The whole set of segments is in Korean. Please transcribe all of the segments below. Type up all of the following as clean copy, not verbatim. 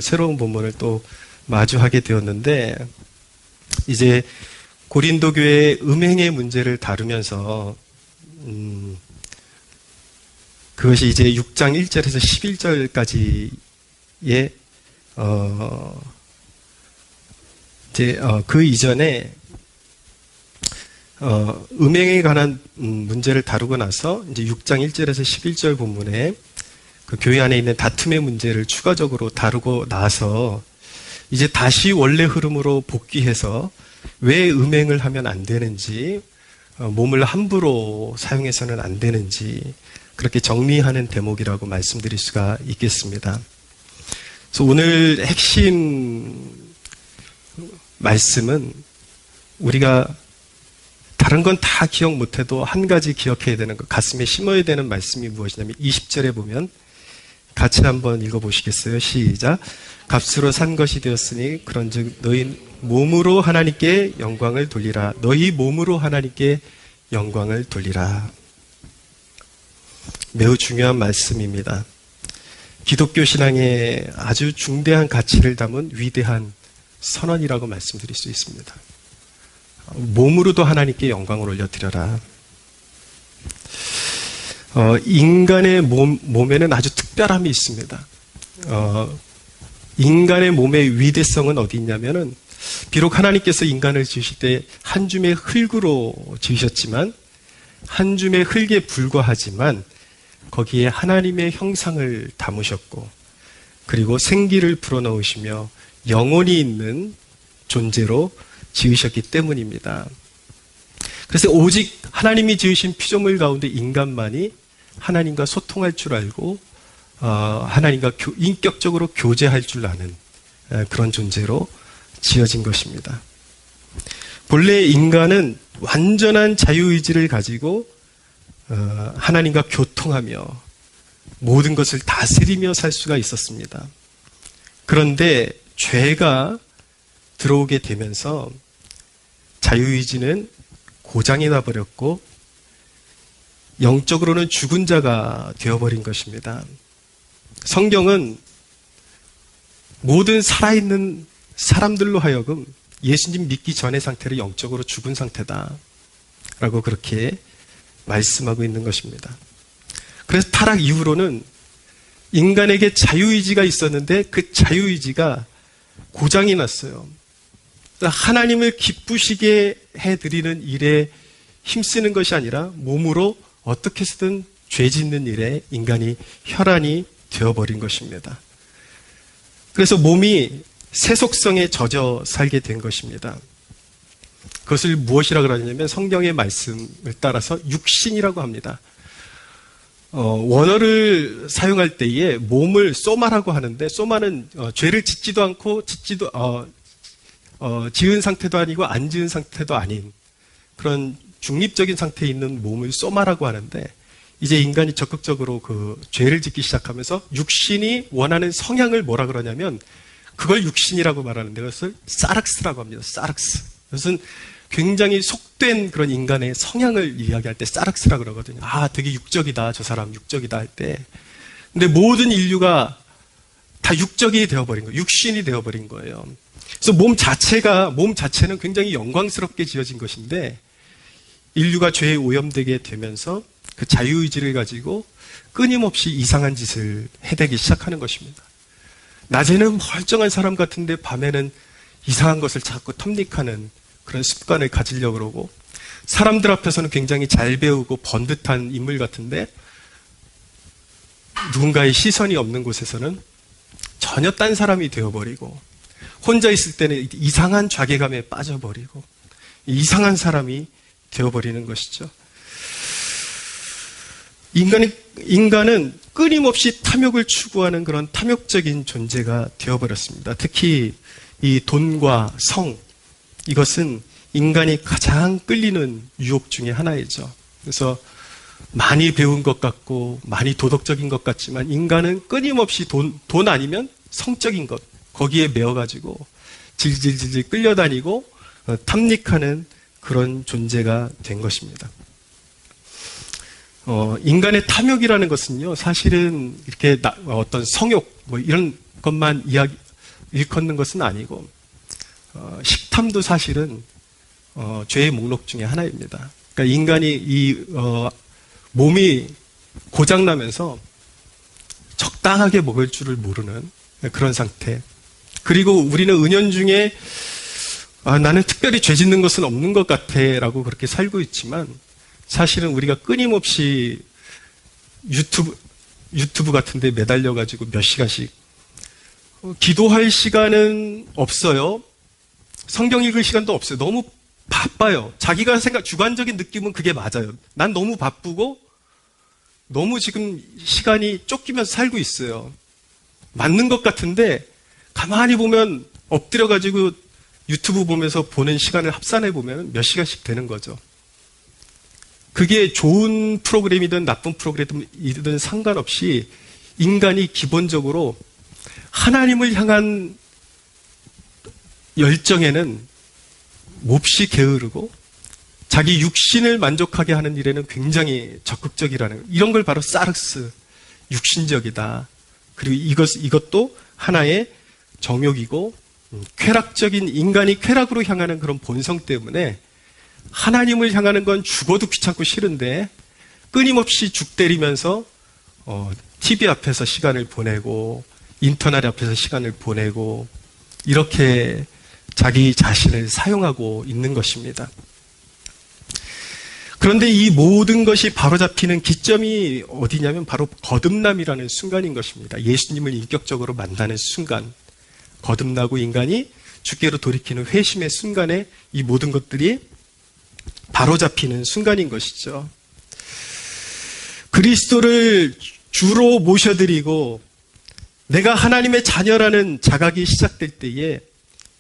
새로운 본문을 또 마주하게 되었는데, 이제 고린도 교회의 음행의 문제를 다루면서 그것이 이제 6장 1절에서 11절까지의 그 이전에 음행에 관한 문제를 다루고 나서 이제 6장 1절에서 11절 본문에 그 교회 안에 있는 다툼의 문제를 추가적으로 다루고 나서 이제 다시 원래 흐름으로 복귀해서 왜 음행을 하면 안 되는지, 몸을 함부로 사용해서는 안 되는지 그렇게 정리하는 대목이라고 말씀드릴 수가 있겠습니다. 그래서 오늘 핵심 말씀은 우리가 다른 건 다 기억 못해도 한 가지 기억해야 되는 것, 가슴에 심어야 되는 말씀이 무엇이냐면 20절에 보면 같이 한번 읽어보시겠어요? 시작. 값으로 산 것이 되었으니 그런즉 너희 몸으로 하나님께 영광을 돌리라. 너희 몸으로 하나님께 영광을 돌리라. 매우 중요한 말씀입니다. 기독교 신앙의 아주 중대한 가치를 담은 위대한 선언이라고 말씀드릴 수 있습니다. 몸으로도 하나님께 영광을 올려드려라. 인간의 몸에는 아주 특별함이 있습니다. 인간의 몸의 위대성은 어디 있냐면은, 비록 하나님께서 인간을 지으실 때 한 줌의 흙으로 지으셨지만, 한 줌의 흙에 불과하지만 거기에 하나님의 형상을 담으셨고, 그리고 생기를 불어넣으시며 영혼이 있는 존재로 지으셨기 때문입니다. 그래서 오직 하나님이 지으신 피조물 가운데 인간만이 하나님과 소통할 줄 알고 하나님과 인격적으로 교제할 줄 아는 그런 존재로 지어진 것입니다. 본래 인간은 완전한 자유의지를 가지고 하나님과 교통하며 모든 것을 다스리며 살 수가 있었습니다. 그런데 죄가 들어오게 되면서 자유의지는 고장이 나버렸고 영적으로는 죽은 자가 되어버린 것입니다. 성경은 모든 살아있는 사람들로 하여금 예수님 믿기 전의 상태를 영적으로 죽은 상태다라고 그렇게 말씀하고 있는 것입니다. 그래서 타락 이후로는 인간에게 자유의지가 있었는데 그 자유의지가 고장이 났어요. 하나님을 기쁘시게 해드리는 일에 힘쓰는 것이 아니라 몸으로 어떻게 해서든 죄 짓는 일에 인간이 혈안이 되어버린 것입니다. 그래서 몸이 세속성에 젖어 살게 된 것입니다. 그것을 무엇이라 그러냐면 성경의 말씀을 따라서 육신이라고 합니다. 원어를 사용할 때에 몸을 소마라고 하는데, 소마는 죄를 짓지도 않고 지은 상태도 아니고 안 지은 상태도 아닌 그런 중립적인 상태에 있는 몸을 소마라고 하는데, 이제 인간이 적극적으로 그 죄를 짓기 시작하면서 육신이 원하는 성향을 뭐라 그러냐면 그걸 육신이라고 말하는데, 그것을 사락스라고 합니다. 사락스. 그것은 굉장히 속된 그런 인간의 성향을 이야기할 때 사락스라고 그러거든요. 아, 되게 육적이다. 저 사람 육적이다 할 때. 근데 모든 인류가 다 육적이 되어버린 거예요. 육신이 되어버린 거예요. 그래서 몸 자체는 굉장히 영광스럽게 지어진 것인데, 인류가 죄에 오염되게 되면서 그 자유의지를 가지고 끊임없이 이상한 짓을 해대기 시작하는 것입니다. 낮에는 멀쩡한 사람 같은데 밤에는 이상한 것을 자꾸 탐닉하는 그런 습관을 가지려고 그러고, 사람들 앞에서는 굉장히 잘 배우고 번듯한 인물 같은데 누군가의 시선이 없는 곳에서는 전혀 딴 사람이 되어버리고, 혼자 있을 때는 이상한 좌괴감에 빠져버리고 이상한 사람이 되어버리는 것이죠. 인간은 끊임없이 탐욕을 추구하는 그런 탐욕적인 존재가 되어버렸습니다. 특히 이 돈과 성, 이것은 인간이 가장 끌리는 유혹 중에 하나이죠. 그래서 많이 배운 것 같고 많이 도덕적인 것 같지만 인간은 끊임없이 돈 아니면 성적인 것, 거기에 매어가지고 질질질질 끌려다니고 탐닉하는 그런 존재가 된 것입니다. 인간의 탐욕이라는 것은요, 사실은 이렇게 어떤 성욕, 이런 것만 일컫는 것은 아니고 식탐도 사실은 죄의 목록 중에 하나입니다. 그러니까 인간이 몸이 고장나면서 적당하게 먹을 줄을 모르는 그런 상태. 그리고 우리는 은연중에 나는 특별히 죄 짓는 것은 없는 것 같아 라고 그렇게 살고 있지만 사실은 우리가 끊임없이 유튜브 같은 데 매달려가지고 몇 시간씩 기도할 시간은 없어요. 성경 읽을 시간도 없어요. 너무 바빠요. 자기가 주관적인 느낌은 그게 맞아요. 난 너무 바쁘고 너무 지금 시간이 쫓기면서 살고 있어요. 맞는 것 같은데 가만히 보면 엎드려가지고 유튜브 보면서 보는 시간을 합산해 보면 몇 시간씩 되는 거죠. 그게 좋은 프로그램이든 나쁜 프로그램이든 상관없이 인간이 기본적으로 하나님을 향한 열정에는 몹시 게으르고 자기 육신을 만족하게 하는 일에는 굉장히 적극적이라는 이런 걸 바로 사르스, 육신적이다. 그리고 이것도 하나의 정욕이고 쾌락적인 인간이 쾌락으로 향하는 그런 본성 때문에 하나님을 향하는 건 죽어도 귀찮고 싫은데 끊임없이 죽 때리면서 TV 앞에서 시간을 보내고 인터넷 앞에서 시간을 보내고 이렇게 자기 자신을 사용하고 있는 것입니다. 그런데 이 모든 것이 바로잡히는 기점이 어디냐면 바로 거듭남이라는 순간인 것입니다. 예수님을 인격적으로 만나는 순간, 거듭나고 인간이 주께로 돌이키는 회심의 순간에 이 모든 것들이 바로잡히는 순간인 것이죠. 그리스도를 주로 모셔드리고 내가 하나님의 자녀라는 자각이 시작될 때에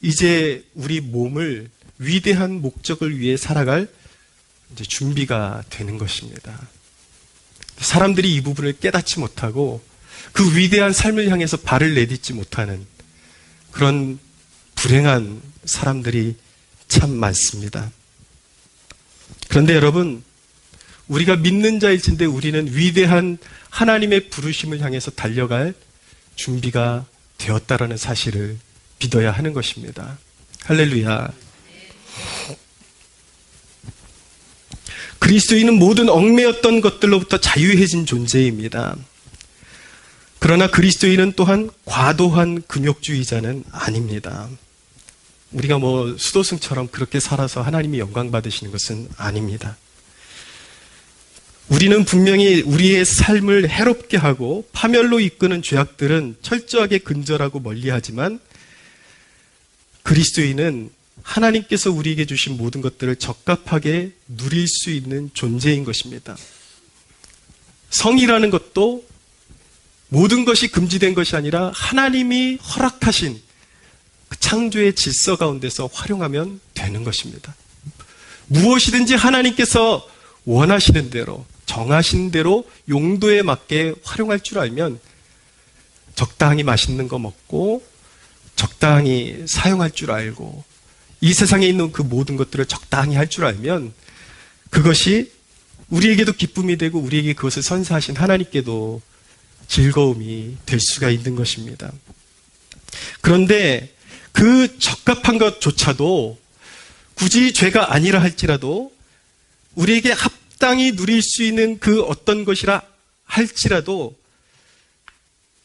이제 우리 몸을 위대한 목적을 위해 살아갈 이제 준비가 되는 것입니다. 사람들이 이 부분을 깨닫지 못하고 그 위대한 삶을 향해서 발을 내딛지 못하는 그런 불행한 사람들이 참 많습니다. 그런데 여러분, 우리가 믿는 자일진데 우리는 위대한 하나님의 부르심을 향해서 달려갈 준비가 되었다라는 사실을 믿어야 하는 것입니다. 할렐루야. 그리스도인은 모든 얽매였던 것들로부터 자유해진 존재입니다. 그러나 그리스도인은 또한 과도한 금욕주의자는 아닙니다. 우리가 수도승처럼 그렇게 살아서 하나님이 영광 받으시는 것은 아닙니다. 우리는 분명히 우리의 삶을 해롭게 하고 파멸로 이끄는 죄악들은 철저하게 근절하고 멀리하지만 그리스도인은 하나님께서 우리에게 주신 모든 것들을 적합하게 누릴 수 있는 존재인 것입니다. 성이라는 것도 모든 것이 금지된 것이 아니라 하나님이 허락하신 그 창조의 질서 가운데서 활용하면 되는 것입니다. 무엇이든지 하나님께서 원하시는 대로, 정하신 대로 용도에 맞게 활용할 줄 알면 적당히 맛있는 거 먹고 적당히 사용할 줄 알고 이 세상에 있는 그 모든 것들을 적당히 할 줄 알면 그것이 우리에게도 기쁨이 되고 우리에게 그것을 선사하신 하나님께도 즐거움이 될 수가 있는 것입니다. 그런데 그 적합한 것조차도 굳이 죄가 아니라 할지라도 우리에게 합당히 누릴 수 있는 그 어떤 것이라 할지라도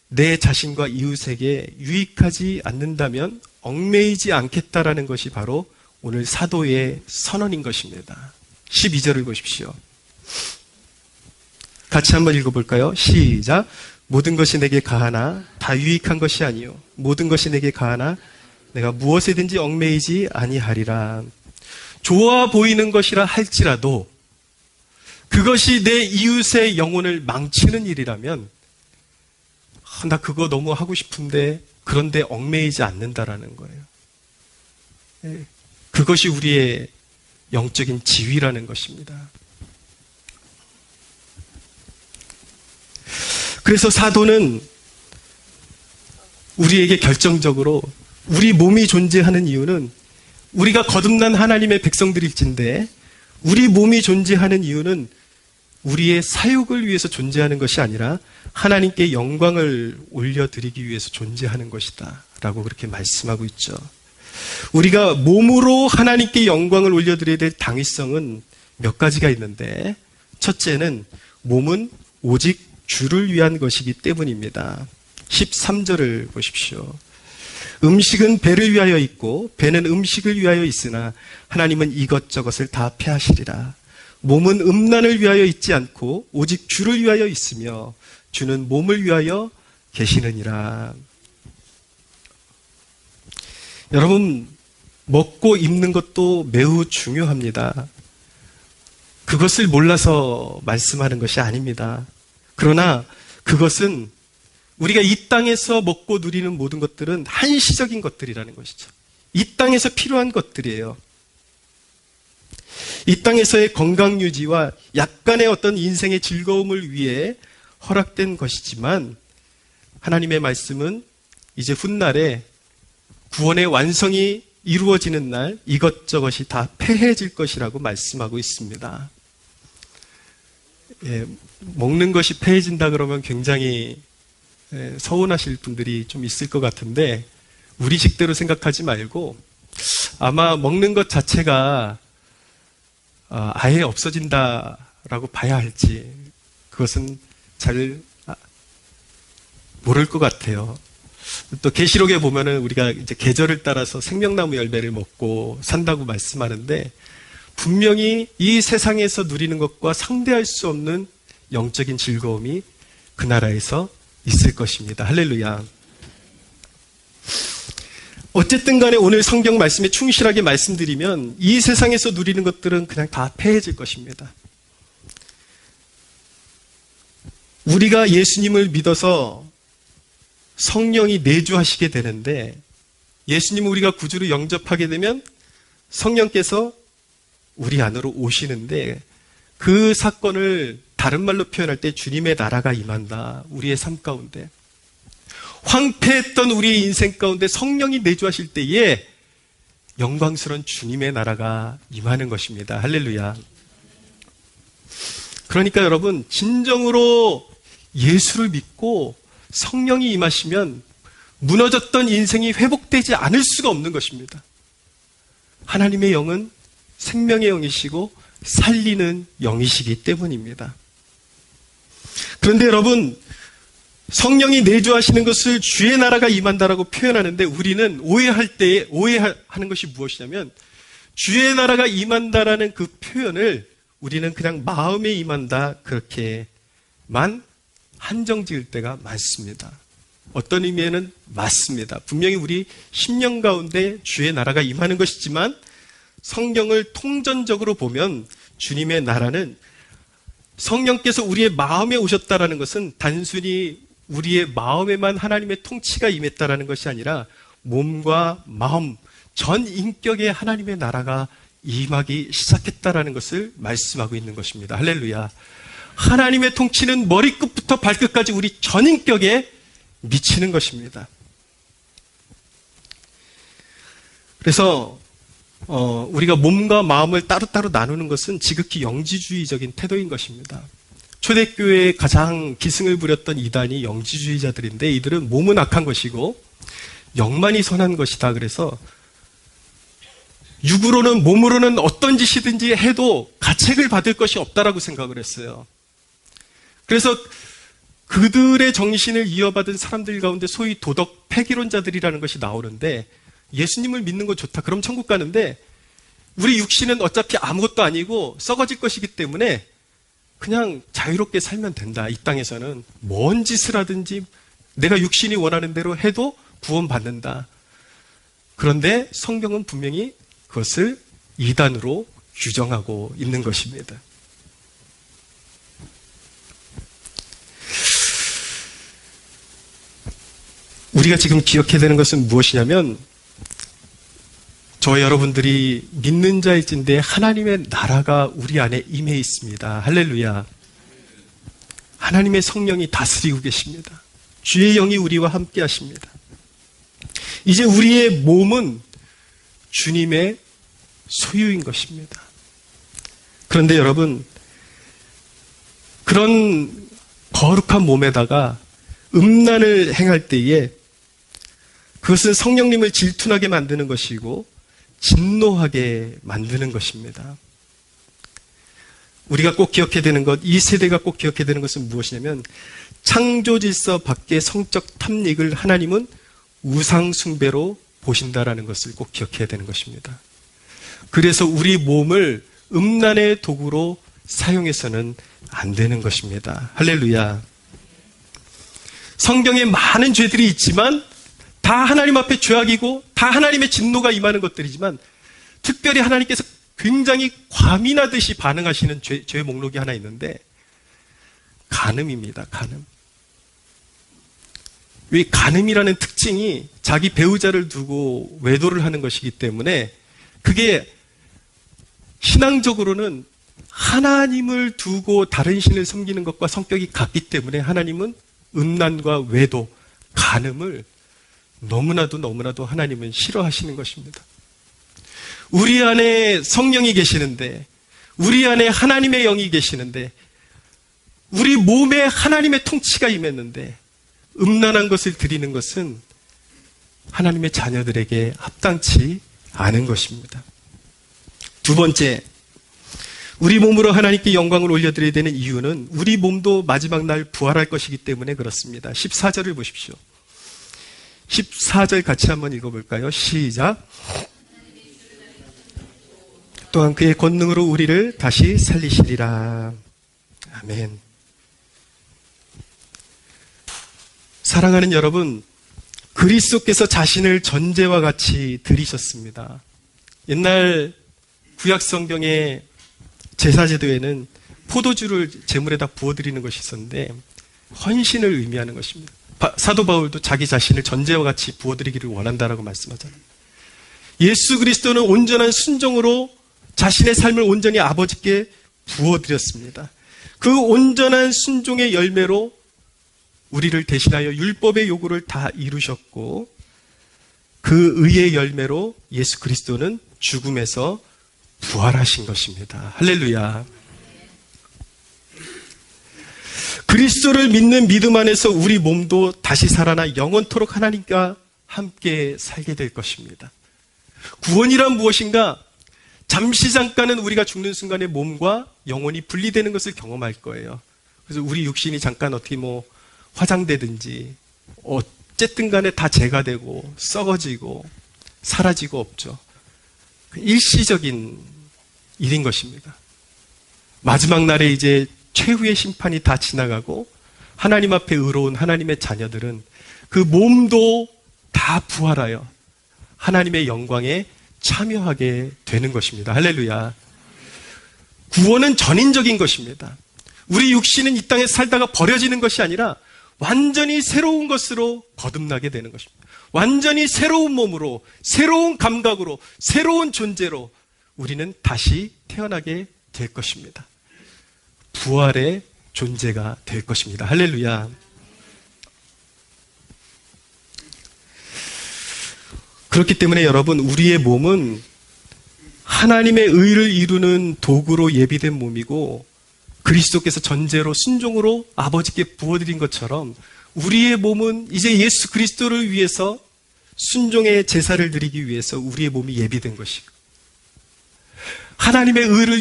내 자신과 이웃에게 유익하지 않는다면 얽매이지 않겠다라는 것이 바로 오늘 사도의 선언인 것입니다. 12절을 보십시오. 같이 한번 읽어볼까요? 시작. 모든 것이 내게 가하나 다 유익한 것이 아니요 모든 것이 내게 가하나 내가 무엇에든지 얽매이지 아니하리라. 좋아 보이는 것이라 할지라도 그것이 내 이웃의 영혼을 망치는 일이라면 나 그거 너무 하고 싶은데 그런데 얽매이지 않는다라는 거예요. 그것이 우리의 영적인 지위라는 것입니다. 그래서 사도는 우리에게 결정적으로 우리 몸이 존재하는 이유는 우리가 거듭난 하나님의 백성들일진데 우리 몸이 존재하는 이유는 우리의 사욕을 위해서 존재하는 것이 아니라 하나님께 영광을 올려드리기 위해서 존재하는 것이다 라고 그렇게 말씀하고 있죠. 우리가 몸으로 하나님께 영광을 올려드려야 될 당위성은 몇 가지가 있는데, 첫째는 몸은 오직 주를 위한 것이기 때문입니다. 13절을 보십시오. 음식은 배를 위하여 있고 배는 음식을 위하여 있으나 하나님은 이것저것을 다 패하시리라. 몸은 음란을 위하여 있지 않고 오직 주를 위하여 있으며 주는 몸을 위하여 계시느니라. 여러분, 먹고 입는 것도 매우 중요합니다. 그것을 몰라서 말씀하는 것이 아닙니다. 그러나 그것은 우리가 이 땅에서 먹고 누리는 모든 것들은 한시적인 것들이라는 것이죠. 이 땅에서 필요한 것들이에요. 이 땅에서의 건강 유지와 약간의 어떤 인생의 즐거움을 위해 허락된 것이지만, 하나님의 말씀은 이제 훗날에 구원의 완성이 이루어지는 날 이것저것이 다 패해질 것이라고 말씀하고 있습니다. 먹는 것이 패해진다 그러면 굉장히 서운하실 분들이 좀 있을 것 같은데, 우리 식대로 생각하지 말고 아마 먹는 것 자체가 아예 없어진다라고 봐야 할지, 그것은 잘 모를 것 같아요. 또 계시록에 보면은 우리가 이제 계절을 따라서 생명나무 열매를 먹고 산다고 말씀하는데, 분명히 이 세상에서 누리는 것과 상대할 수 없는 영적인 즐거움이 그 나라에서 있을 것입니다. 할렐루야. 어쨌든 간에 오늘 성경 말씀에 충실하게 말씀드리면 이 세상에서 누리는 것들은 그냥 다 패해질 것입니다. 우리가 예수님을 믿어서 성령이 내주하시게 되는데, 예수님을 우리가 구주로 영접하게 되면 성령께서 우리 안으로 오시는데, 그 사건을 다른 말로 표현할 때 주님의 나라가 임한다. 우리의 삶 가운데 황폐했던 우리의 인생 가운데 성령이 내주하실 때에 영광스러운 주님의 나라가 임하는 것입니다. 할렐루야. 그러니까 여러분, 진정으로 예수를 믿고 성령이 임하시면 무너졌던 인생이 회복되지 않을 수가 없는 것입니다. 하나님의 영은 생명의 영이시고 살리는 영이시기 때문입니다. 그런데 여러분, 성령이 내주하시는 것을 주의 나라가 임한다라고 표현하는데, 우리는 오해하는 것이 무엇이냐면, 주의 나라가 임한다라는 그 표현을 우리는 그냥 마음에 임한다 그렇게만 한정 지을 때가 많습니다. 어떤 의미에는 맞습니다. 분명히 우리 심령 가운데 주의 나라가 임하는 것이지만, 성경을 통전적으로 보면 주님의 나라는 성령께서 우리의 마음에 오셨다라는 것은 단순히 우리의 마음에만 하나님의 통치가 임했다라는 것이 아니라 몸과 마음, 전 인격에 하나님의 나라가 임하기 시작했다라는 것을 말씀하고 있는 것입니다. 할렐루야. 하나님의 통치는 머리끝부터 발끝까지 우리 전 인격에 미치는 것입니다. 그래서 우리가 몸과 마음을 따로따로 나누는 것은 지극히 영지주의적인 태도인 것입니다. 초대교회에 가장 기승을 부렸던 이단이 영지주의자들인데, 이들은 몸은 악한 것이고 영만이 선한 것이다. 그래서 육으로는, 몸으로는 어떤 짓이든지 해도 가책을 받을 것이 없다라고 생각을 했어요. 그래서 그들의 정신을 이어받은 사람들 가운데 소위 도덕 폐기론자들이라는 것이 나오는데, 예수님을 믿는 거 좋다. 그럼 천국 가는데 우리 육신은 어차피 아무것도 아니고 썩어질 것이기 때문에 그냥 자유롭게 살면 된다. 이 땅에서는 뭔 짓을 하든지 내가 육신이 원하는 대로 해도 구원받는다. 그런데 성경은 분명히 그것을 이단으로 규정하고 있는 것입니다. 우리가 지금 기억해야 되는 것은 무엇이냐면, 저와 여러분들이 믿는 자일진데 하나님의 나라가 우리 안에 임해 있습니다. 할렐루야. 하나님의 성령이 다스리고 계십니다. 주의 영이 우리와 함께 하십니다. 이제 우리의 몸은 주님의 소유인 것입니다. 그런데 여러분, 그런 거룩한 몸에다가 음란을 행할 때에 그것은 성령님을 질투나게 만드는 것이고 진노하게 만드는 것입니다. 우리가 꼭 기억해야 되는 것, 이 세대가 꼭 기억해야 되는 것은 무엇이냐면 창조 질서 밖의 성적 탐닉을 하나님은 우상 숭배로 보신다라는 것을 꼭 기억해야 되는 것입니다. 그래서 우리 몸을 음란의 도구로 사용해서는 안 되는 것입니다. 할렐루야. 성경에 많은 죄들이 있지만 다 하나님 앞에 죄악이고 다 하나님의 진노가 임하는 것들이지만 특별히 하나님께서 굉장히 과민하듯이 반응하시는 죄 목록이 하나 있는데 간음입니다. 간음. 이 간음이라는 특징이 자기 배우자를 두고 외도를 하는 것이기 때문에 그게 신앙적으로는 하나님을 두고 다른 신을 섬기는 것과 성격이 같기 때문에 하나님은 음란과 외도, 간음을 너무나도 하나님은 싫어하시는 것입니다. 우리 안에 성령이 계시는데, 우리 안에 하나님의 영이 계시는데, 우리 몸에 하나님의 통치가 임했는데 음란한 것을 드리는 것은 하나님의 자녀들에게 합당치 않은 것입니다. 두 번째, 우리 몸으로 하나님께 영광을 올려드려야 되는 이유는 우리 몸도 마지막 날 부활할 것이기 때문에 그렇습니다. 14절을 보십시오. 14절 같이 한번 읽어볼까요? 시작. 또한 그의 권능으로 우리를 다시 살리시리라. 아멘. 사랑하는 여러분, 그리스도께서 자신을 전제와 같이 드리셨습니다. 옛날 구약 성경의 제사제도에는 포도주를 제물에다 부어드리는 것이 있었는데 헌신을 의미하는 것입니다. 사도 바울도 자기 자신을 전제와 같이 부어드리기를 원한다라고 말씀하잖아요. 예수 그리스도는 온전한 순종으로 자신의 삶을 온전히 아버지께 부어드렸습니다. 그 온전한 순종의 열매로 우리를 대신하여 율법의 요구를 다 이루셨고 그 의의 열매로 예수 그리스도는 죽음에서 부활하신 것입니다. 할렐루야. 그리스도를 믿는 믿음 안에서 우리 몸도 다시 살아나 영원토록 하나님과 함께 살게 될 것입니다. 구원이란 무엇인가? 잠시 잠깐은 우리가 죽는 순간에 몸과 영혼이 분리되는 것을 경험할 거예요. 그래서 우리 육신이 잠깐 어떻게 화장되든지 어쨌든 간에 다 재가 되고 썩어지고 사라지고 없죠. 일시적인 일인 것입니다. 마지막 날에 이제 최후의 심판이 다 지나가고 하나님 앞에 의로운 하나님의 자녀들은 그 몸도 다 부활하여 하나님의 영광에 참여하게 되는 것입니다. 할렐루야. 구원은 전인적인 것입니다. 우리 육신은 이 땅에 살다가 버려지는 것이 아니라 완전히 새로운 것으로 거듭나게 되는 것입니다. 완전히 새로운 몸으로, 새로운 감각으로, 새로운 존재로 우리는 다시 태어나게 될 것입니다. 부활의 존재가 될 것입니다. 할렐루야. 그렇기 때문에 여러분, 우리의 몸은 하나님의 의를 이루는 도구로 예비된 몸이고 그리스도께서 전제로 순종으로 아버지께 부어드린 것처럼 우리의 몸은 이제 예수 그리스도를 위해서 순종의 제사를 드리기 위해서 우리의 몸이 예비된 것이고 하나님의 의를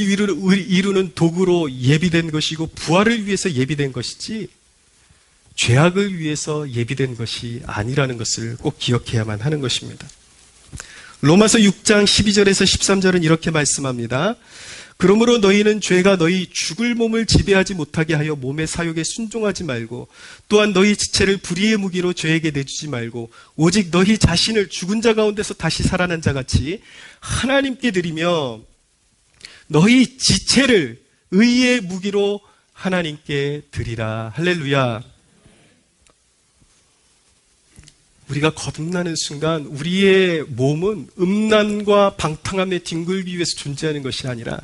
이루는 도구로 예비된 것이고 부활을 위해서 예비된 것이지 죄악을 위해서 예비된 것이 아니라는 것을 꼭 기억해야만 하는 것입니다. 로마서 6장 12절에서 13절은 이렇게 말씀합니다. 그러므로 너희는 죄가 너희 죽을 몸을 지배하지 못하게 하여 몸의 사욕에 순종하지 말고 또한 너희 지체를 불의의 무기로 죄에게 내주지 말고 오직 너희 자신을 죽은 자 가운데서 다시 살아난 자 같이 하나님께 드리며 너희 지체를 의의 무기로 하나님께 드리라. 할렐루야. 우리가 거듭나는 순간 우리의 몸은 음란과 방탕함에 뒹굴기 위해서 존재하는 것이 아니라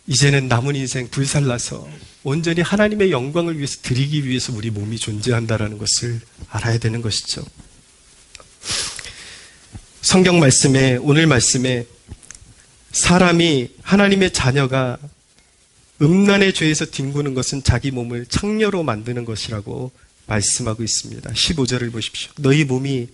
이제는 남은 인생 불살라서 온전히 하나님의 영광을 위해서 드리기 위해서 우리 몸이 존재한다는 것을 알아야 되는 것이죠. 성경 말씀에, 오늘 말씀에 사람이, 하나님의 자녀가 음란의 죄에서 뒹구는 것은 자기 몸을 창녀로 만드는 것이라고 말씀하고 있습니다. 15절을 보십시오. 너희 몸이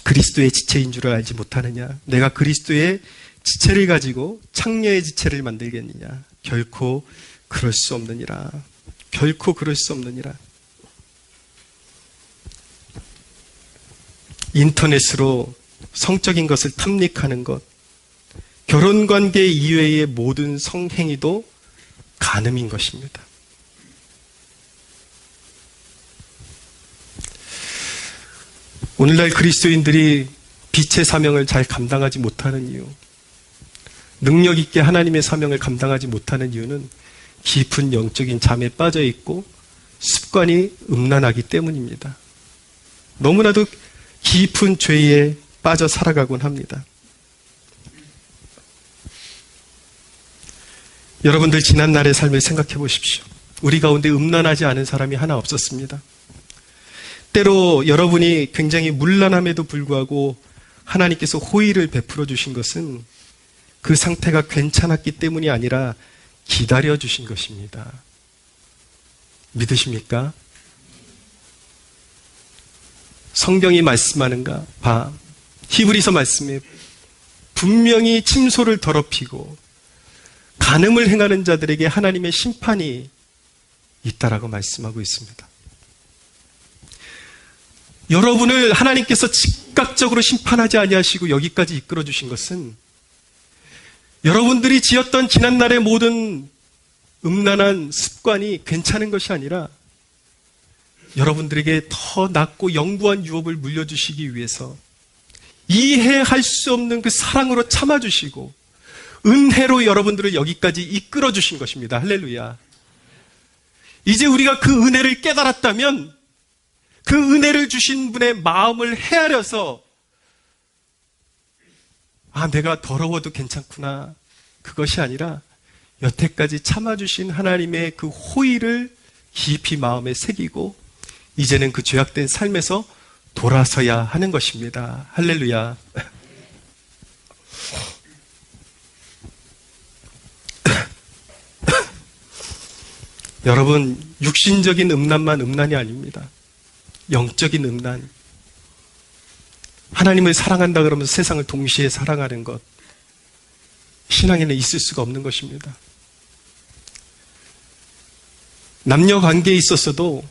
그리스도의 지체인 줄을 알지 못하느냐? 내가 그리스도의 지체를 가지고 창녀의 지체를 만들겠느냐? 결코 그럴 수 없느니라. 결코 그럴 수 없느니라. 인터넷으로 성적인 것을 탐닉하는 것, 결혼관계 이외의 모든 성행위도 간음인 것입니다. 오늘날 그리스도인들이 빛의 사명을 잘 감당하지 못하는 이유, 능력 있게 하나님의 사명을 감당하지 못하는 이유는 깊은 영적인 잠에 빠져 있고 습관이 음란하기 때문입니다. 너무나도 깊은 죄에 빠져 살아가곤 합니다. 여러분들 지난 날의 삶을 생각해 보십시오. 우리 가운데 음란하지 않은 사람이 하나 없었습니다. 때로 여러분이 굉장히 문란함에도 불구하고 하나님께서 호의를 베풀어 주신 것은 그 상태가 괜찮았기 때문이 아니라 기다려 주신 것입니다. 믿으십니까? 성경이 말씀하는가? 봐. 히브리서 말씀에 분명히 침소를 더럽히고 간음을 행하는 자들에게 하나님의 심판이 있다라고 말씀하고 있습니다. 여러분을 하나님께서 즉각적으로 심판하지 아니하시고 여기까지 이끌어 주신 것은 여러분들이 지었던 지난날의 모든 음란한 습관이 괜찮은 것이 아니라 여러분들에게 더 낮고 영구한 유업을 물려주시기 위해서 이해할 수 없는 그 사랑으로 참아주시고 은혜로 여러분들을 여기까지 이끌어 주신 것입니다. 할렐루야. 이제 우리가 그 은혜를 깨달았다면 그 은혜를 주신 분의 마음을 헤아려서 내가 더러워도 괜찮구나. 그것이 아니라 여태까지 참아주신 하나님의 그 호의를 깊이 마음에 새기고 이제는 그 죄악된 삶에서 돌아서야 하는 것입니다. 할렐루야. 여러분, 육신적인 음란만 음란이 아닙니다. 영적인 음란. 하나님을 사랑한다 그러면서 세상을 동시에 사랑하는 것. 신앙에는 있을 수가 없는 것입니다. 남녀 관계에 있어서도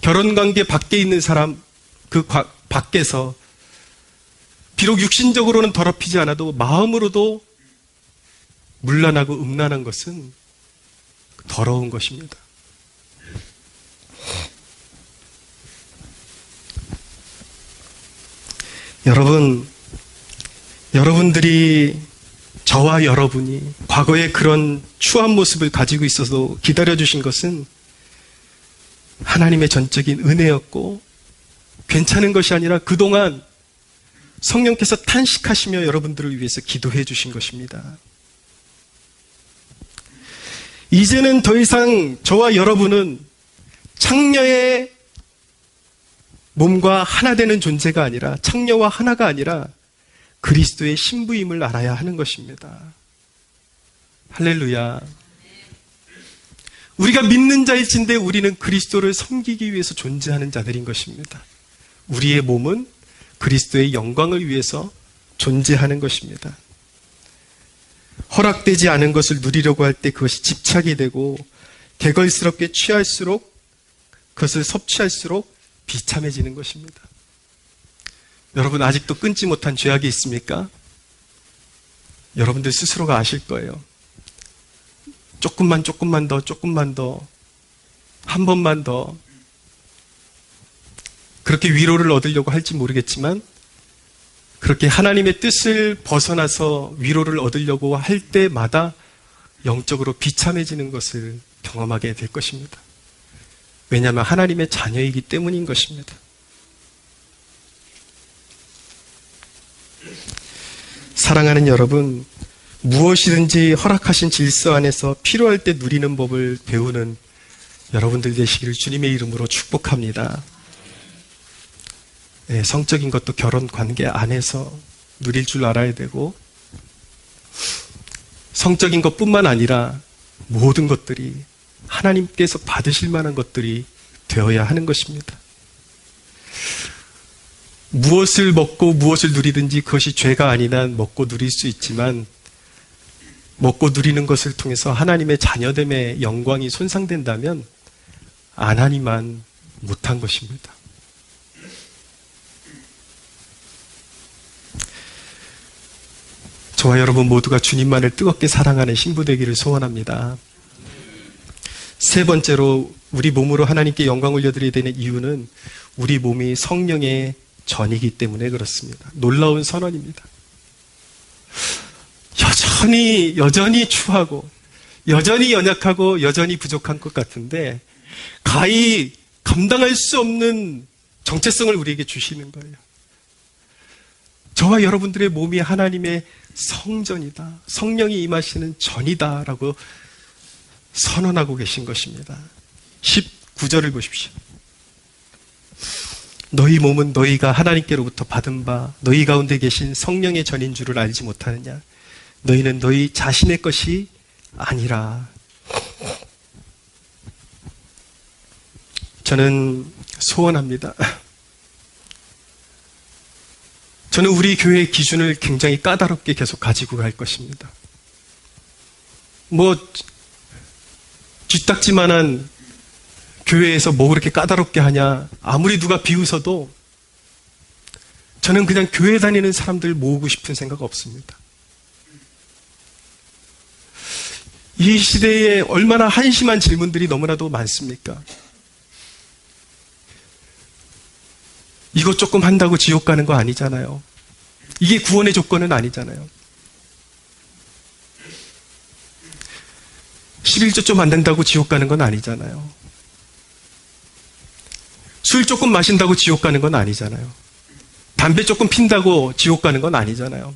결혼 관계 밖에 있는 사람, 그 밖에서 비록 육신적으로는 더럽히지 않아도 마음으로도 문란하고 음란한 것은 더러운 것입니다. 여러분들이 저와 여러분이 과거에 그런 추한 모습을 가지고 있어서 기다려주신 것은 하나님의 전적인 은혜였고 괜찮은 것이 아니라 그동안 성령께서 탄식하시며 여러분들을 위해서 기도해 주신 것입니다. 이제는 더 이상 저와 여러분은 창녀의 몸과 하나 되는 존재가 아니라 창녀와 하나가 아니라 그리스도의 신부임을 알아야 하는 것입니다. 할렐루야. 우리가 믿는 자일진데 우리는 그리스도를 섬기기 위해서 존재하는 자들인 것입니다. 우리의 몸은 그리스도의 영광을 위해서 존재하는 것입니다. 허락되지 않은 것을 누리려고 할 때 그것이 집착이 되고 개걸스럽게 취할수록 그것을 섭취할수록 비참해지는 것입니다. 여러분 아직도 끊지 못한 죄악이 있습니까? 여러분들 스스로가 아실 거예요. 조금만 더, 한 번만 더. 그렇게 위로를 얻으려고 할지 모르겠지만 그렇게 하나님의 뜻을 벗어나서 위로를 얻으려고 할 때마다 영적으로 비참해지는 것을 경험하게 될 것입니다. 왜냐하면 하나님의 자녀이기 때문인 것입니다. 사랑하는 여러분, 무엇이든지 허락하신 질서 안에서 필요할 때 누리는 법을 배우는 여러분들 되시기를 주님의 이름으로 축복합니다. 네, 성적인 것도 결혼 관계 안에서 누릴 줄 알아야 되고 성적인 것뿐만 아니라 모든 것들이 하나님께서 받으실 만한 것들이 되어야 하는 것입니다. 무엇을 먹고 무엇을 누리든지 그것이 죄가 아닌 한 먹고 누릴 수 있지만 먹고 누리는 것을 통해서 하나님의 자녀됨의 영광이 손상된다면 안 하니만 못한 것입니다. 저와 여러분 모두가 주님만을 뜨겁게 사랑하는 신부 되기를 소원합니다. 세 번째로 우리 몸으로 하나님께 영광 올려드려야 되는 이유는 우리 몸이 성령의 전이기 때문에 그렇습니다. 놀라운 선언입니다. 여전히 추하고 여전히 연약하고 여전히 부족한 것 같은데 가히 감당할 수 없는 정체성을 우리에게 주시는 거예요. 저와 여러분들의 몸이 하나님의 성전이다. 성령이 임하시는 전이다라고 선언하고 계신 것입니다. 19절을 보십시오. 너희 몸은 너희가 하나님께로부터 받은 바 너희 가운데 계신 성령의 전인 줄을 알지 못하느냐. 너희는 너희 자신의 것이 아니라. 저는 소원합니다. 저는 우리 교회의 기준을 굉장히 까다롭게 계속 가지고 갈 것입니다. 쥐딱지만한 교회에서 뭐 그렇게 까다롭게 하냐. 아무리 누가 비웃어도 저는 그냥 교회 다니는 사람들 모으고 싶은 생각 없습니다. 이 시대에 얼마나 한심한 질문들이 너무나도 많습니까? 이것 조금 한다고 지옥 가는 거 아니잖아요. 이게 구원의 조건은 아니잖아요. 11조 좀 안 된다고 지옥 가는 건 아니잖아요. 술 조금 마신다고 지옥 가는 건 아니잖아요. 담배 조금 핀다고 지옥 가는 건 아니잖아요.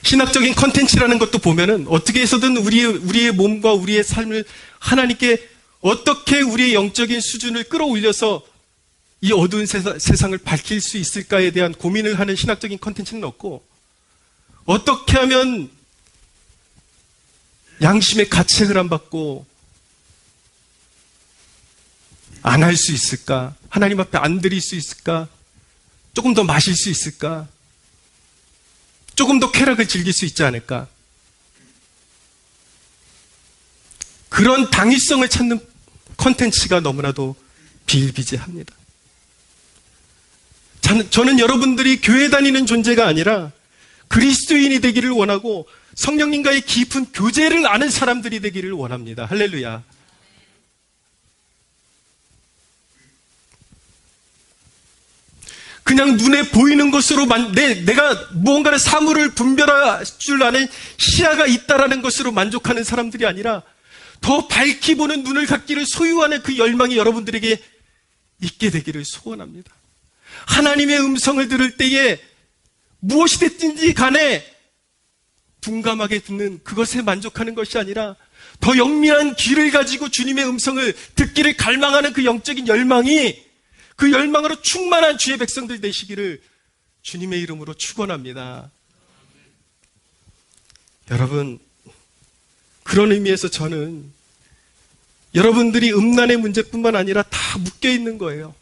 신학적인 컨텐츠라는 것도 보면은 어떻게 해서든 우리의 몸과 우리의 삶을 하나님께 어떻게 우리의 영적인 수준을 끌어올려서 이 어두운 세상을 밝힐 수 있을까에 대한 고민을 하는 신학적인 컨텐츠는 없고, 어떻게 하면 양심의 가책을 안 받고 안 할 수 있을까? 하나님 앞에 안 드릴 수 있을까? 조금 더 마실 수 있을까? 조금 더 쾌락을 즐길 수 있지 않을까? 그런 당위성을 찾는 컨텐츠가 너무나도 비일비재합니다. 저는 여러분들이 교회 다니는 존재가 아니라 그리스도인이 되기를 원하고 성령님과의 깊은 교제를 아는 사람들이 되기를 원합니다. 할렐루야. 그냥 눈에 보이는 것으로 내가 무언가를 사물을 분별할 줄 아는 시야가 있다라는 것으로 만족하는 사람들이 아니라 더 밝히 보는 눈을 갖기를 소유하는 그 열망이 여러분들에게 있게 되기를 소원합니다. 하나님의 음성을 들을 때에 무엇이 됐든지 간에 둔감하게 듣는 그것에 만족하는 것이 아니라 더 영리한 귀를 가지고 주님의 음성을 듣기를 갈망하는 그 영적인 열망이, 그 열망으로 충만한 주의 백성들 되시기를 주님의 이름으로 축원합니다. 여러분, 그런 의미에서 저는 여러분들이 음란의 문제뿐만 아니라 다 묶여 있는 거예요.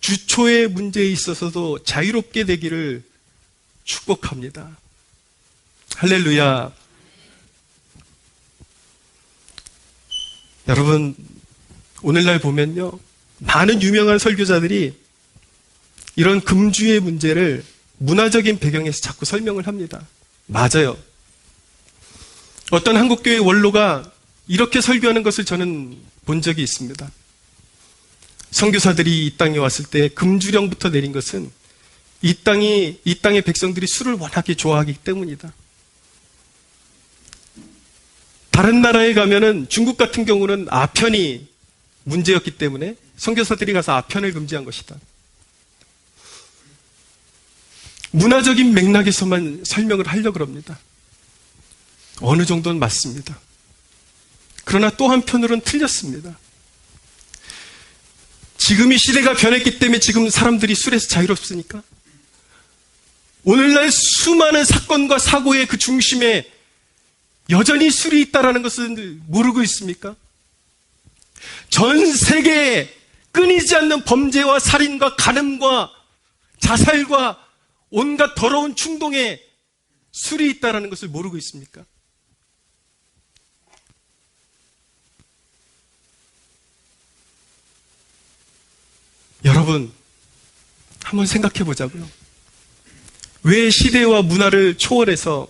주초의 문제에 있어서도 자유롭게 되기를 축복합니다. 할렐루야. 여러분, 오늘날 보면요, 많은 유명한 설교자들이 이런 금주의 문제를 문화적인 배경에서 자꾸 설명을 합니다. 맞아요. 어떤 한국교회 원로가 이렇게 설교하는 것을 저는 본 적이 있습니다. 선교사들이 이 땅에 왔을 때 금주령부터 내린 것은 이 땅의 백성들이 술을 워낙에 좋아하기 때문이다. 다른 나라에 가면은 중국 같은 경우는 아편이 문제였기 때문에 선교사들이 가서 아편을 금지한 것이다. 문화적인 맥락에서만 설명을 하려고 합니다. 어느 정도는 맞습니다. 그러나 또 한편으로는 틀렸습니다. 지금 이 시대가 변했기 때문에 지금 사람들이 술에서 자유롭습니까? 오늘날 수많은 사건과 사고의 그 중심에 여전히 술이 있다는 것을 모르고 있습니까? 전 세계에 끊이지 않는 범죄와 살인과 간음과 자살과 온갖 더러운 충동에 술이 있다는 것을 모르고 있습니까? 여러분, 한번 생각해 보자고요. 왜 시대와 문화를 초월해서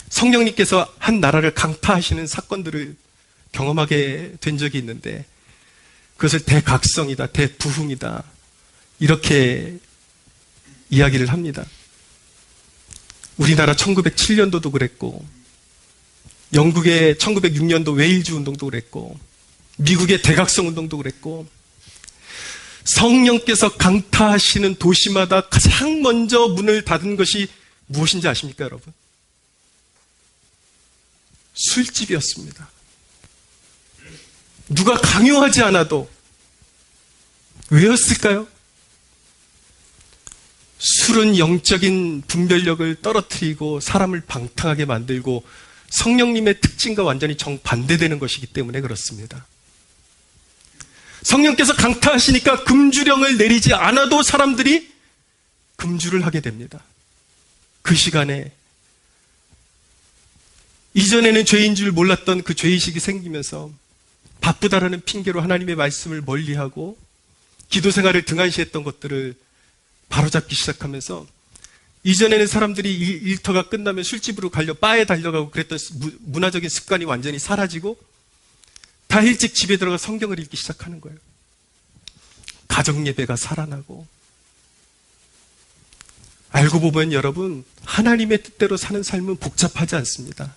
성령님께서 한 나라를 강타하시는 사건들을 경험하게 된 적이 있는데 그것을 대각성이다, 대부흥이다 이렇게 이야기를 합니다. 우리나라 1907년도도 그랬고 영국의 1906년도 웨일즈 운동도 그랬고 미국의 대각성 운동도 그랬고 성령께서 강타하시는 도시마다 가장 먼저 문을 닫은 것이 무엇인지 아십니까, 여러분? 술집이었습니다. 누가 강요하지 않아도 왜였을까요? 술은 영적인 분별력을 떨어뜨리고 사람을 방탕하게 만들고 성령님의 특징과 완전히 정반대되는 것이기 때문에 그렇습니다. 성령께서 강타하시니까 금주령을 내리지 않아도 사람들이 금주를 하게 됩니다. 그 시간에 이전에는 죄인 줄 몰랐던 그 죄의식이 생기면서 바쁘다라는 핑계로 하나님의 말씀을 멀리하고 기도 생활을 등한시했던 것들을 바로잡기 시작하면서 이전에는 사람들이 일터가 끝나면 술집으로 바에 달려가고 그랬던 문화적인 습관이 완전히 사라지고 다 일찍 집에 들어가 성경을 읽기 시작하는 거예요. 가정예배가 살아나고 알고 보면 여러분 하나님의 뜻대로 사는 삶은 복잡하지 않습니다.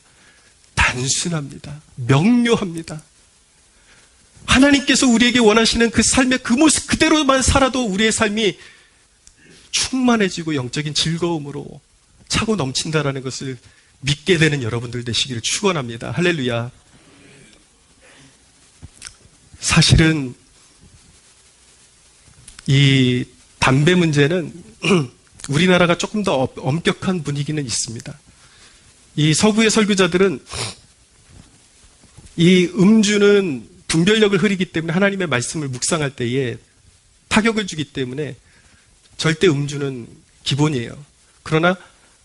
단순합니다. 명료합니다. 하나님께서 우리에게 원하시는 그 삶의 그 모습 그대로만 살아도 우리의 삶이 충만해지고 영적인 즐거움으로 차고 넘친다라는 것을 믿게 되는 여러분들 되시기를 축원합니다. 할렐루야. 사실은 이 담배 문제는 우리나라가 조금 더 엄격한 분위기는 있습니다. 이 서구의 설교자들은 이 음주는 분별력을 흐리기 때문에 하나님의 말씀을 묵상할 때에 타격을 주기 때문에 절대 음주는 기본이에요. 그러나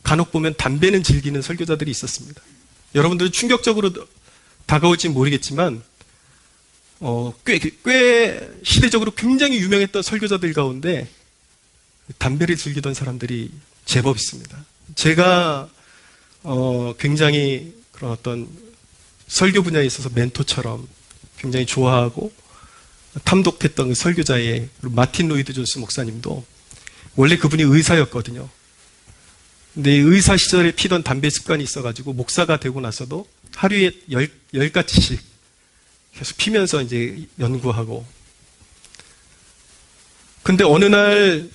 간혹 보면 담배는 즐기는 설교자들이 있었습니다. 여러분들은 충격적으로 다가올지 모르겠지만 꽤 시대적으로 굉장히 유명했던 설교자들 가운데 담배를 즐기던 사람들이 제법 있습니다. 제가 굉장히 그런 어떤 설교 분야에 있어서 멘토처럼 굉장히 좋아하고 탐독했던 그 설교자의 마틴 로이드 존스 목사님도 원래 그분이 의사였거든요. 근데 의사 시절에 피던 담배 습관이 있어가지고 목사가 되고 나서도 하루에 10가지씩 계속 피면서 이제 연구하고. 근데 어느 날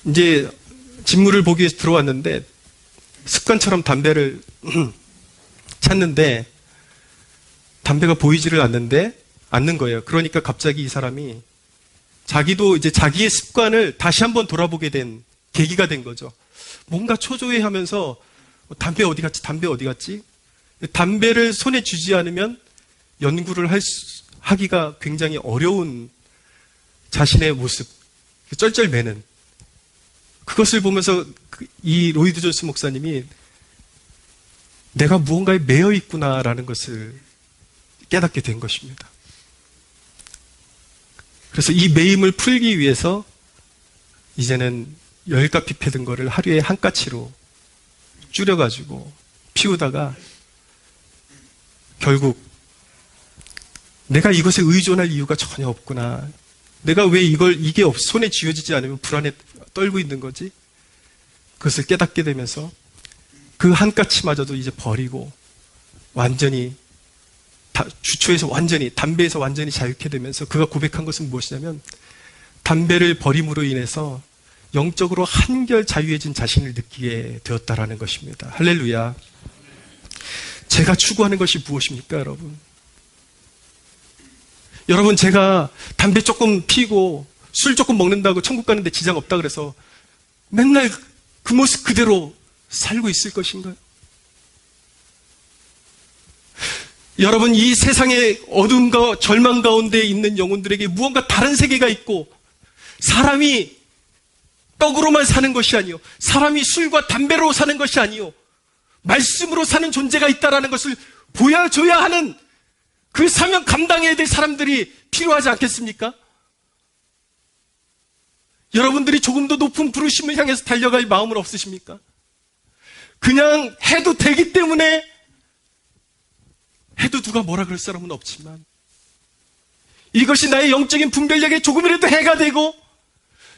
이제 진물을 보기 위해서 들어왔는데 습관처럼 담배를 찾는데 담배가 보이지를 않는 거예요. 그러니까 갑자기 이 사람이 자기도 이제 자기의 습관을 다시 한번 돌아보게 된 계기가 된 거죠. 뭔가 초조해 하면서 담배 어디 갔지? 담배 어디 갔지? 담배를 손에 쥐지 않으면 연구를 하기가 굉장히 어려운 자신의 모습, 쩔쩔매는 그것을 보면서 이 로이드 존스 목사님이 내가 무언가에 매여 있구나라는 것을 깨닫게 된 것입니다. 그래서 이 매임을 풀기 위해서 이제는 10가피 패든 거를 하루에 한 가치로 줄여가지고 피우다가 결국 내가 이것에 의존할 이유가 전혀 없구나. 내가 왜 이게 손에 쥐어지지 않으면 불안에 떨고 있는 거지? 그것을 깨닫게 되면서 그 한 가치마저도 이제 버리고 완전히 주초에서 완전히 담배에서 완전히 자유케 되면서 그가 고백한 것은 무엇이냐면 담배를 버림으로 인해서 영적으로 한결 자유해진 자신을 느끼게 되었다라는 것입니다. 할렐루야. 제가 추구하는 것이 무엇입니까, 여러분? 여러분, 제가 담배 조금 피고 술 조금 먹는다고 천국 가는데 지장 없다 그래서 맨날 그 모습 그대로 살고 있을 것인가요? 여러분, 이 세상의 어둠과 절망 가운데 있는 영혼들에게 무언가 다른 세계가 있고, 사람이 떡으로만 사는 것이 아니요, 사람이 술과 담배로 사는 것이 아니요, 말씀으로 사는 존재가 있다라는 것을 보여줘야 하는 그 사명 감당해야 될 사람들이 필요하지 않겠습니까? 여러분들이 조금 더 높은 부르심을 향해서 달려갈 마음은 없으십니까? 그냥 해도 되기 때문에 해도 누가 뭐라 그럴 사람은 없지만, 이것이 나의 영적인 분별력에 조금이라도 해가 되고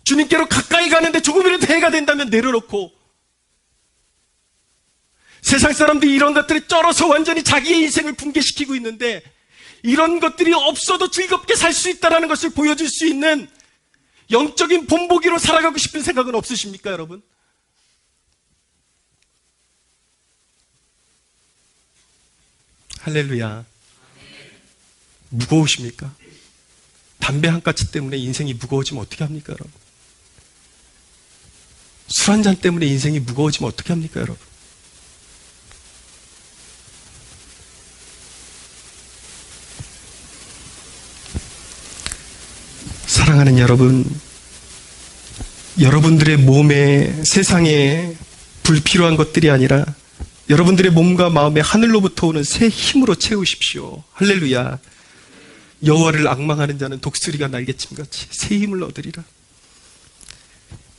주님께로 가까이 가는데 조금이라도 해가 된다면 내려놓고, 세상 사람들이 이런 것들을 쩔어서 완전히 자기의 인생을 붕괴시키고 있는데, 이런 것들이 없어도 즐겁게 살 수 있다는 것을 보여줄 수 있는 영적인 본보기로 살아가고 싶은 생각은 없으십니까, 여러분? 할렐루야. 무거우십니까? 담배 한 가지 때문에 인생이 무거워지면 어떻게 합니까, 여러분? 술 한 잔 때문에 인생이 무거워지면 어떻게 합니까, 여러분? 사랑하는 여러분, 여러분들의 몸에 세상에 불필요한 것들이 아니라 여러분들의 몸과 마음에 하늘로부터 오는 새 힘으로 채우십시오. 할렐루야. 여호와를 앙망하는 자는 독수리가 날개침같이 새 힘을 얻으리라.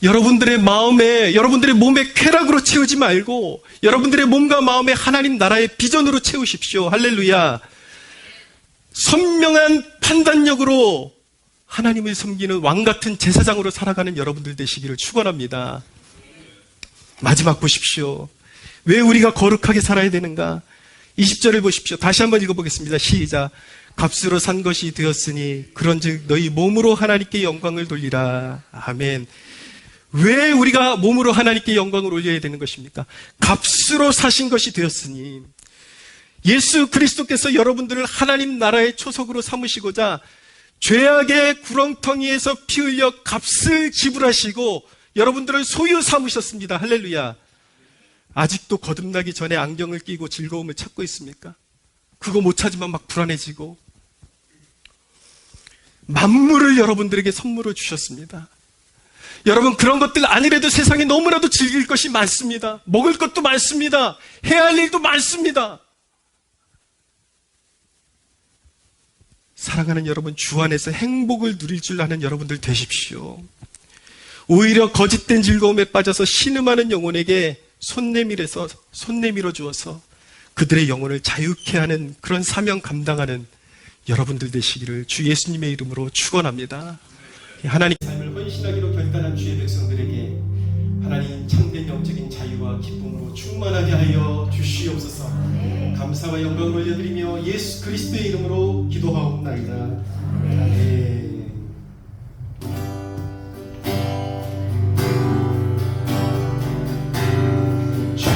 여러분들의 마음에, 여러분들의 몸에 쾌락으로 채우지 말고 여러분들의 몸과 마음에 하나님 나라의 비전으로 채우십시오. 할렐루야. 선명한 판단력으로 하나님을 섬기는 왕같은 제사장으로 살아가는 여러분들 되시기를 축원합니다. 마지막 보십시오. 왜 우리가 거룩하게 살아야 되는가? 20절을 보십시오. 다시 한번 읽어보겠습니다. 시작. 값으로 산 것이 되었으니 그런즉 너희 몸으로 하나님께 영광을 돌리라. 아멘. 왜 우리가 몸으로 하나님께 영광을 올려야 되는 것입니까? 값으로 사신 것이 되었으니, 예수 그리스도께서 여러분들을 하나님 나라의 초석으로 삼으시고자 죄악의 구렁텅이에서 피 흘려 값을 지불하시고 여러분들을 소유 삼으셨습니다. 할렐루야. 아직도 거듭나기 전에 안경을 끼고 즐거움을 찾고 있습니까? 그거 못 찾으면 막 불안해지고. 만물을 여러분들에게 선물을 주셨습니다. 여러분, 그런 것들 아니래도 세상에 너무나도 즐길 것이 많습니다. 먹을 것도 많습니다. 해야 할 일도 많습니다. 사랑하는 여러분, 주 안에서 행복을 누릴 줄 아는 여러분들 되십시오. 오히려 거짓된 즐거움에 빠져서 신음하는 영혼에게 손 내밀어 주어서 그들의 영혼을 자유케 하는 그런 사명 감당하는 여러분들 되시기를 주 예수님의 이름으로 축원합니다. 하나님 삶을 헌신하기로 결단한 주의 백성들에게 하나님 참된 영적인 자유와 기쁨으로 충만하게 하여 주시옵소서. 감사와 영광을 올려드리며 예수 그리스도의 이름으로 기도하옵나이다. 아멘. 주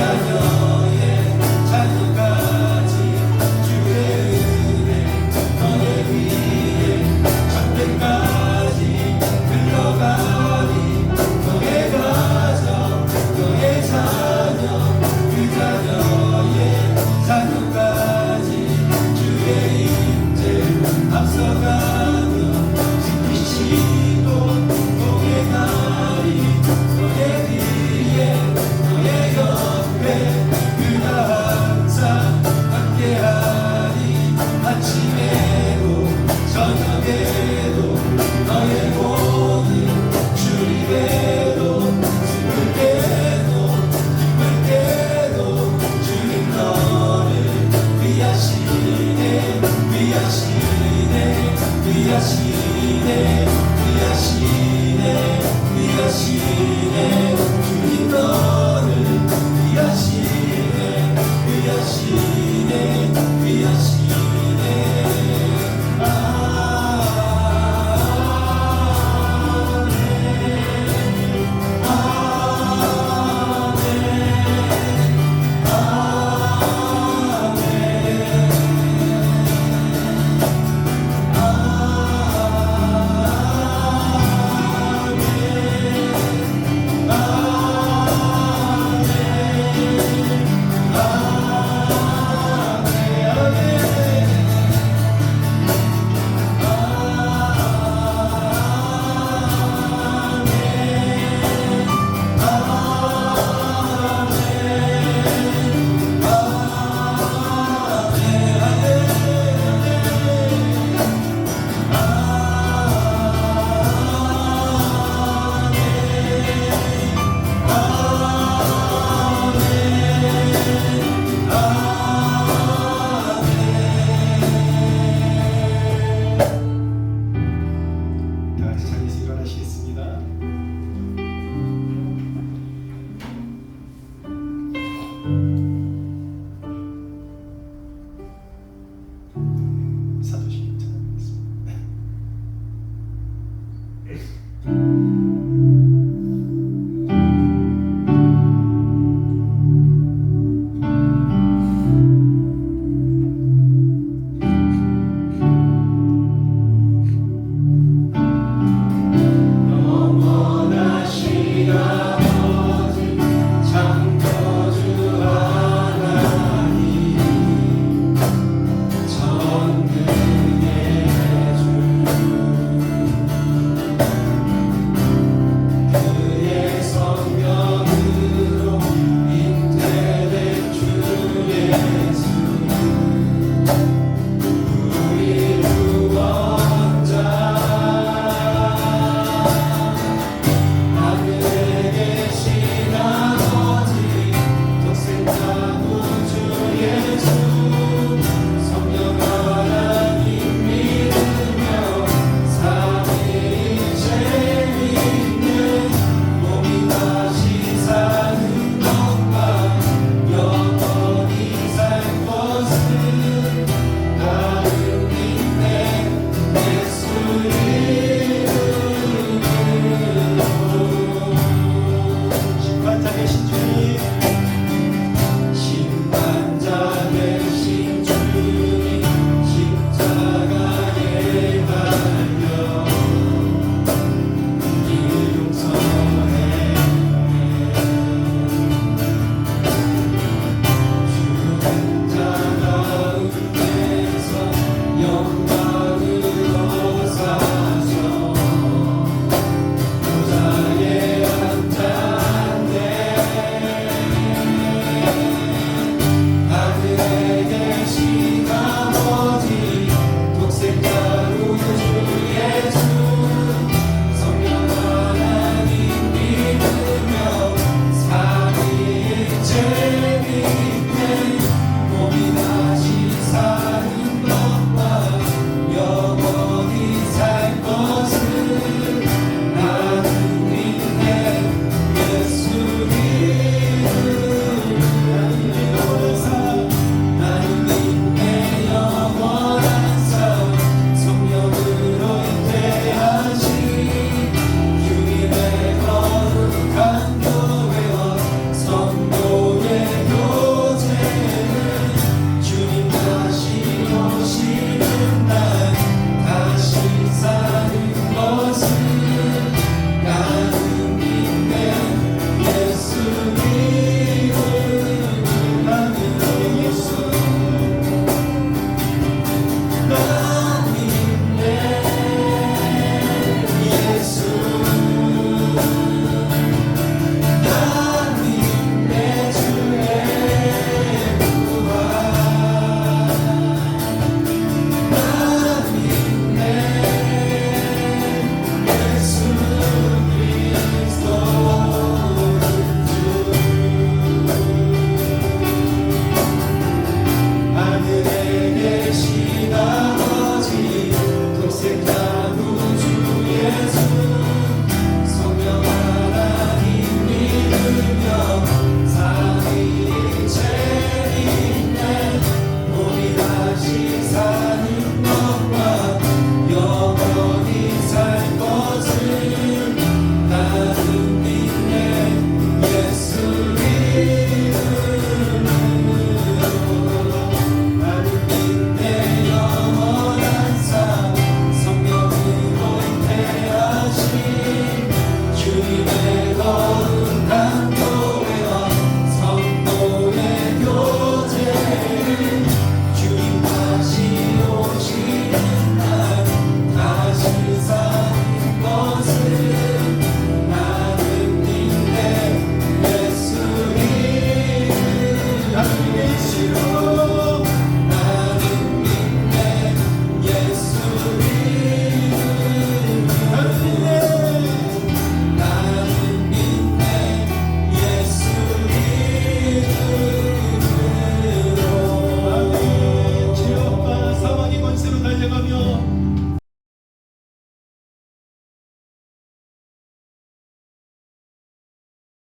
자녀